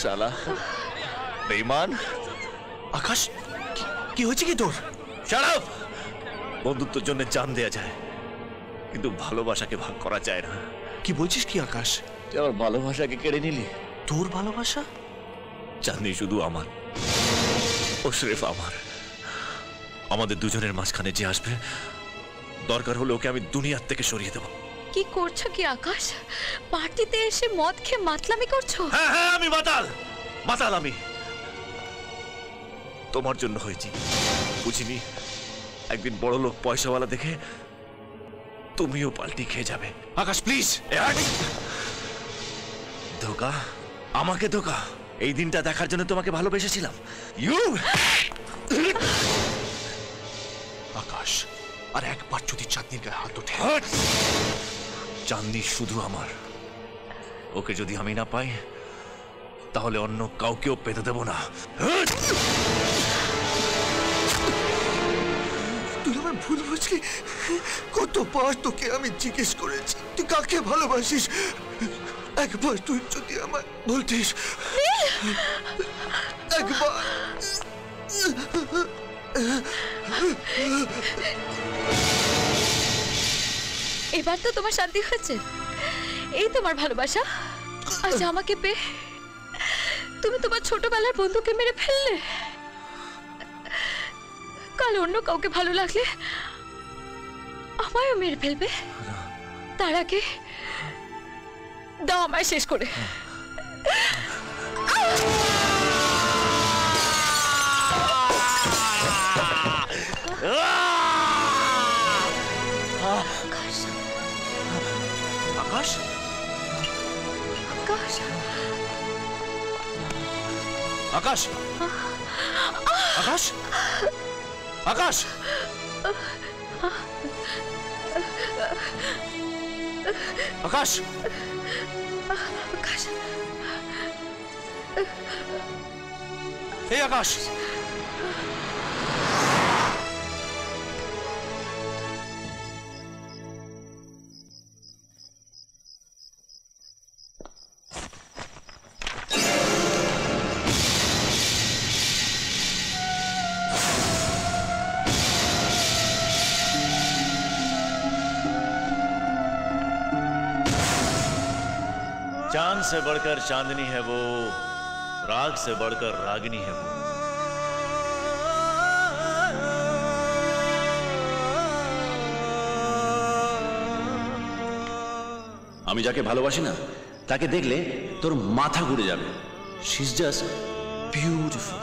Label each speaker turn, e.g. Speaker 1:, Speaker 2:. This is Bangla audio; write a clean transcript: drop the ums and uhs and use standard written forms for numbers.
Speaker 1: শালা বেঈমান।
Speaker 2: আকাশ, কি হয়েছে কি তোর?
Speaker 1: Shut up! বন্ধুত্বের জন্য জান দেয়া যায়, কিন্তু ভালোবাসাকে ভাগ করা যায় না।
Speaker 2: কি বলছিস কি আকাশ?
Speaker 1: তুই আমার ভালোবাসাকে কেড়ে নিলি।
Speaker 2: তোর ভালোবাসা?
Speaker 1: চাঁদনি শুধু আমার, ও স্রেফ আমার। আমাদের দুজনের মাঝখানে যে আসবে, দরকার হলে ওকে আমি দুনিয়ার থেকে সরিয়ে দেব।
Speaker 3: কি করছো কি আকাশ? পার্টিতে এসে মদ খেয়ে মাতলামি করছো?
Speaker 1: হ্যাঁ হ্যাঁ, আমি মাতাল, মাতাল আমি। তোমার জন্য হয়েছি, বুঝিনি একদিন বড় লোক পয়সাওয়ালা দেখে তুমিও পাল্টি খেয়ে যাবে।
Speaker 2: আকাশ প্লিজ।
Speaker 1: ধোকা, আমাকে ধোকা। এই দিনটা দেখার জন্য তোমাকে ভালোবেসেছিলাম।
Speaker 2: আকাশ, আর একবার যদি চাঁদনির গায়ে হাত ওঠে।
Speaker 1: চাঁদনি শুধু আমার, ওকে যদি আমি না পাই তাহলে অন্য কাউকেও পেতে দেব না।
Speaker 2: তুই আমার ভুল বুঝলি। কতবার তোকে আমি জিজ্ঞেস করেছি তুই কাকে ভালোবাসিস। একবার তুই যদি আমায় বলতিস, একবার।
Speaker 3: এবার তো তোমার শান্তি হয়েছে? এই তোমার ভালোবাসা? আজ আমাকে পেয়ে তুমি তোমার ছোটবেলার বন্ধুকে মেরে ফেললে। কাল অন্য কাউকে ভালো লাগলে আমায়ও মেরে ফেলবে। তার আগে দাও আমায় শেষ করে।
Speaker 2: আকাশ,
Speaker 3: আকাশ,
Speaker 2: আকাশ, আকাশ, আকাশ, আকাশ,
Speaker 3: আকাশ,
Speaker 2: এই আকাশ।
Speaker 1: चांद से बढ़कर चांदनी है वो, राग से बढ़कर रागिनी है वो।
Speaker 4: আমি যাকে ভালোবাসি না তাকে দেখলে তোর মাথা ঘুরে যাবে। She is just beautiful.